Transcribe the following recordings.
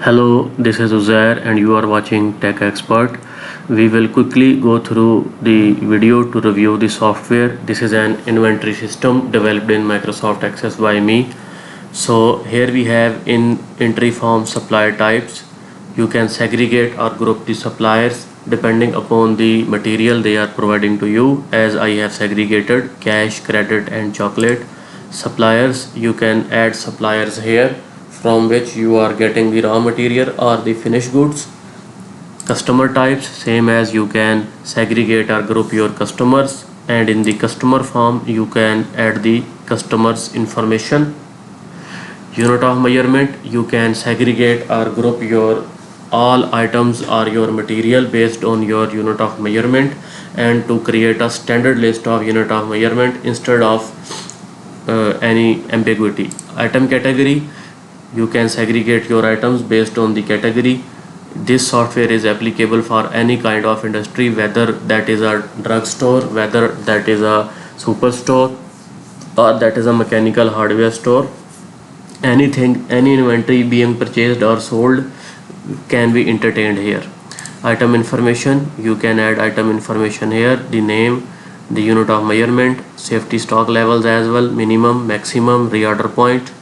Hello, this is Uzair and you are watching Tech Expert. We will quickly go through the video to review the software. This is an inventory system developed in Microsoft Access by me. So here we have in entry form supplier types. You can segregate or group the suppliers depending upon the material they are providing to you, as I have segregated cash, credit and chocolate. Suppliers, you can add suppliers here from which you are getting the raw material or the finished goods. Customer types, same as you can segregate or group your customers, and in the customer form you can add the customers information. Unit of measurement, you can segregate or group your all items or your material based on your unit of measurement, and to create a standard list of unit of measurement instead of any ambiguity. Item category, you can segregate your items based on the category. This software is applicable for any kind of industry, whether that is a drugstore, whether that is a superstore, or that is a mechanical hardware store. Anything, any inventory being purchased or sold can be entertained here. Item information, you can add item information here, the name, the unit of measurement, safety stock levels as well, minimum, maximum, reorder point.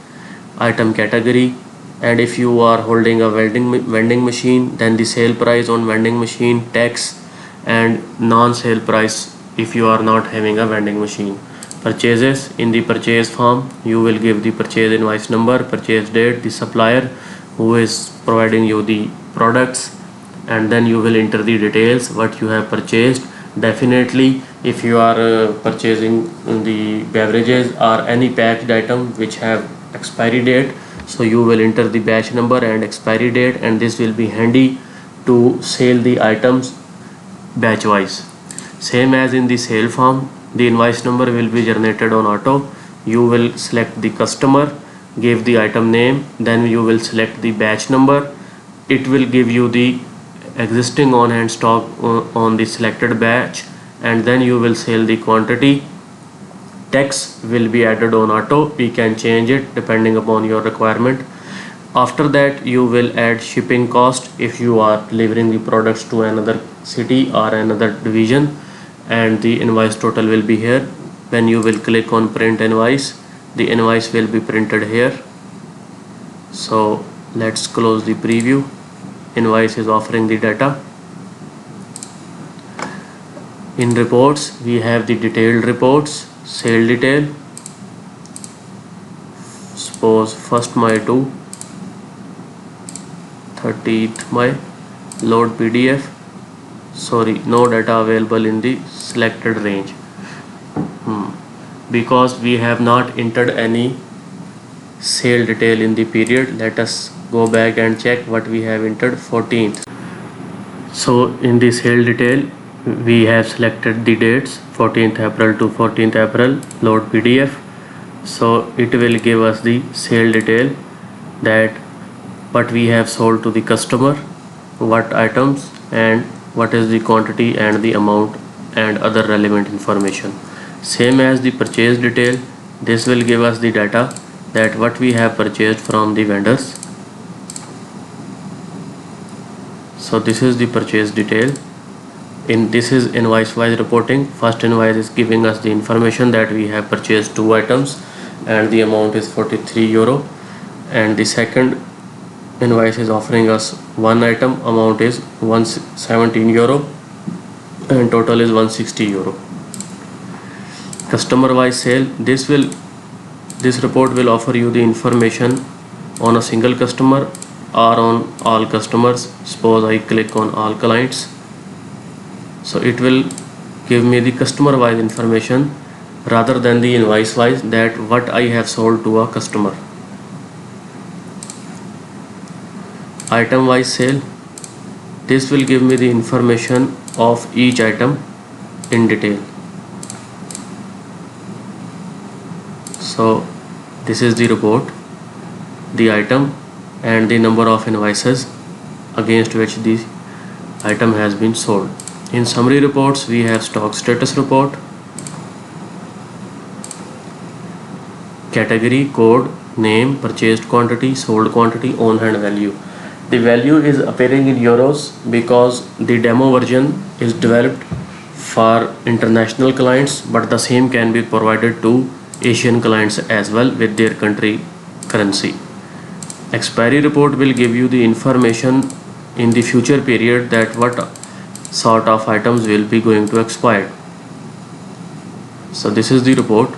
Item category, and if you are holding a vending machine, then the sale price on vending machine, tax, and non-sale price if you are not having a vending machine. Purchases, in the purchase form you will give the purchase invoice number, purchase date, the supplier who is providing you the products, and then you will enter the details what you have purchased. Definitely if you are purchasing the beverages or any packed item which have expiry date, so you will enter the batch number and expiry date, and this will be handy to sell the items batch wise. Same as in the sale form, the invoice number will be generated on auto. You will select the customer, give the item name, then you will select the batch number. It will give you the existing on hand stock on the selected batch, and then you will sell the quantity. Tax will be added on auto, we can change it depending upon your requirement. After that you will add shipping cost if you are delivering the products to another city or another division, and the invoice total will be here. When you will click on print invoice, the invoice will be printed here. So let's close the preview. Invoice is offering the data. In reports we have the detailed reports. Sale detail, suppose 1st May to 30th May, load PDF. Sorry, no data available in the selected range because we have not entered any sale detail in the period. Let us go back and check what we have entered. 14th. So in the sale detail we have selected the dates 14th April to 14th April, load PDF. So it will give us the sale detail, that what we have sold to the customer, what items, and what is the quantity and the amount, and other relevant information. Same as the purchase detail, this will give us the data that what we have purchased from the vendors. So this is the purchase detail. In this is invoice wise reporting. First invoice is giving us the information that we have purchased 2 items and the amount is 43 euro, and the second invoice is offering us 1 item, amount is 117 euro and total is 160 euro. Customer wise sale, this report will offer you the information on a single customer or on all customers. Suppose I click on all clients, so it will give me the customer wise information rather than the invoice wise, that what I have sold to a customer. Item wise sale, this will give me the information of each item in detail. So this is the report, the item and the number of invoices against which the item has been sold. In summary reports we have stock status report, category, code, name, purchased quantity, sold quantity, on hand value. The value is appearing in euros because the demo version is developed for international clients, but the same can be provided to Asian clients as well with their country currency. Expiry report will give you the information in the future period that what sort of items will be going to expire. So this is the report,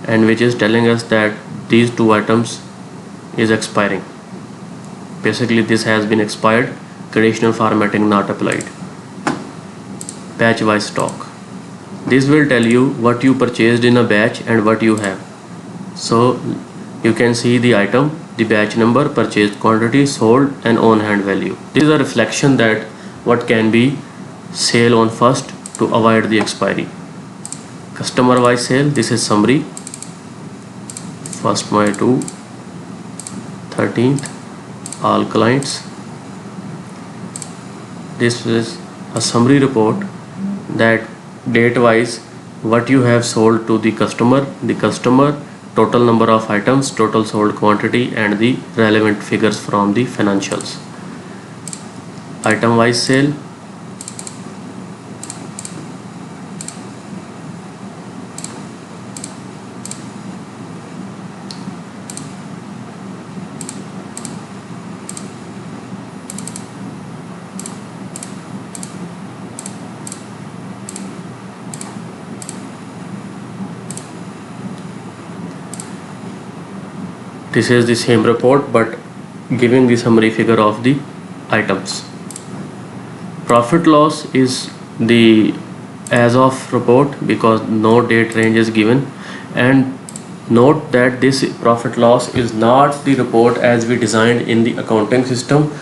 and which is telling us that these two items is expiring. Basically this has been expired, conditional formatting not applied. Batch wise stock, this will tell you what you purchased in a batch and what you have. So you can see the item, the batch number, purchased quantity, sold, and on hand value. This is a reflection that what can be sale on first to avoid the expiry. Customer wise sale, this is summary. 1st May to 13th, all clients. This is a summary report that date wise what you have sold to the customer, total number of items, total sold quantity, and the relevant figures from the financials. Item wise sale, this is the same report but giving the summary figure of the items. Profit loss is the as of report because no date range is given, and note that this profit loss is not the report as we designed in the accounting system.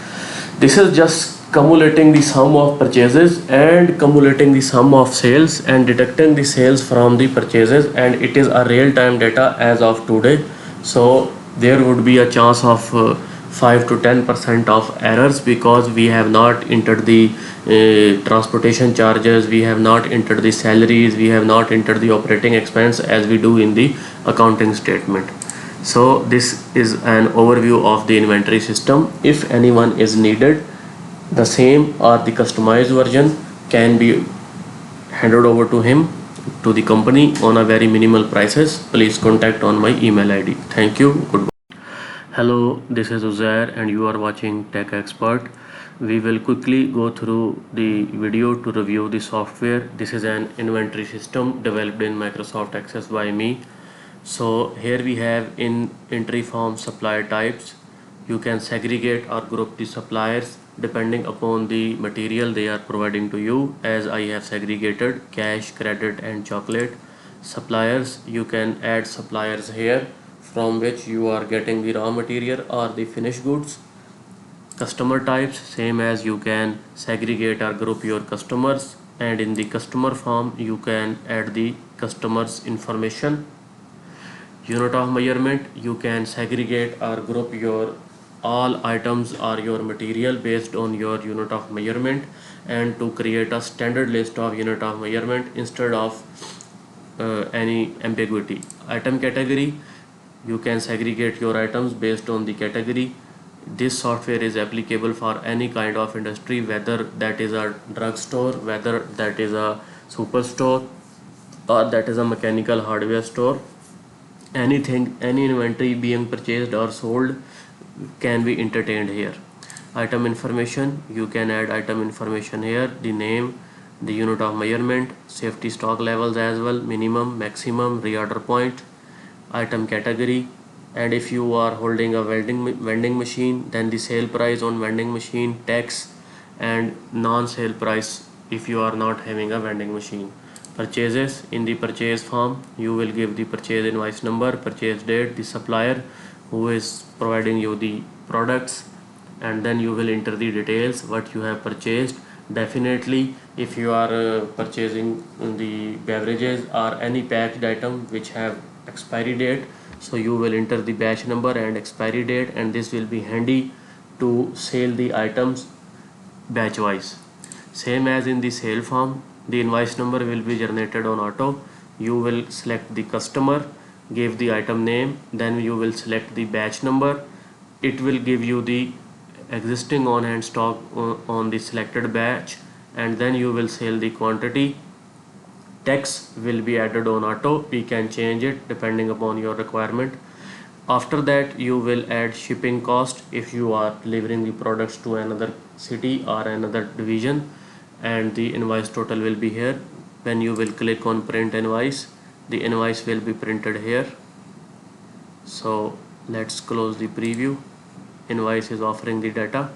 This is just cumulating the sum of purchases and cumulating the sum of sales and deducting the sales from the purchases, and it is a real-time data as of today. So there would be a chance of 5 to 10% of errors because we have not entered the transportation charges, we have not entered the salaries, we have not entered the operating expense as we do in the accounting statement. So this is an overview of the inventory system. If anyone is needed, the same or the customized version can be handed over to him, to the company on a very minimal prices. Please contact on my email ID. Thank you. Goodbye. Hello, this is Uzair and you are watching Tech Expert. We will quickly go through the video to review the software. This is an inventory system developed in Microsoft Access by me. So here we have in entry form supplier types. You can segregate or group the suppliers depending upon the material they are providing to you, as I have segregated cash, credit, and chocolate. Suppliers, you can add suppliers here from which you are getting the raw material or the finished goods. Customer types, same as you can segregate or group your customers, and in the customer form you can add the customers information. Unit of measurement, you can segregate or group your all items or your material based on your unit of measurement, and to create a standard list of unit of measurement instead of any ambiguity. Item category, you can segregate your items based on the category. This software is applicable for any kind of industry, whether that is a drugstore, whether that is a superstore, or that is a mechanical hardware store. Anything, any inventory being purchased or sold can be entertained here. Item information, you can add item information here, the name, the unit of measurement, safety stock levels as well, minimum, maximum, reorder point. Item category, and if you are holding a vending machine, then the sale price on vending machine, tax, and non-sale price if you are not having a vending machine. Purchases, in the purchase form you will give the purchase invoice number, purchase date, the supplier who is providing you the products, and then you will enter the details what you have purchased. Definitely if you are purchasing the beverages or any packed item which have expiry date, so you will enter the batch number and expiry date, and this will be handy to sell the items batch wise. Same as in the sale form, the invoice number will be generated on auto. You will select the customer, give the item name, then you will select the batch number. It will give you the existing on hand stock on the selected batch, and then you will sell the quantity. Tax will be added on auto. We can change it depending upon your requirement. After that, you will add shipping cost if you are delivering the products to another city or another division, and the invoice total will be here. When you will click on print invoice, the invoice will be printed here. So let's close the preview. Invoice is offering the data.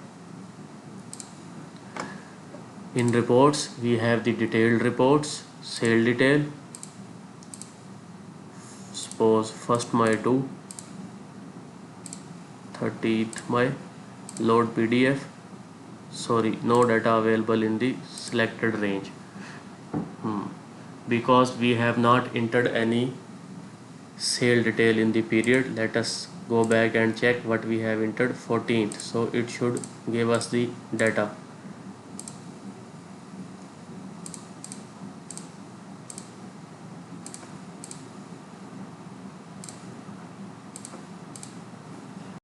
In reports, we have the detailed reports, sale detail, suppose 1st May to 30th May, load PDF. Sorry, no data available in the selected range. Because we have not entered any sale detail in the period, let us go back and check what we have entered. 14th, so it should give us the data.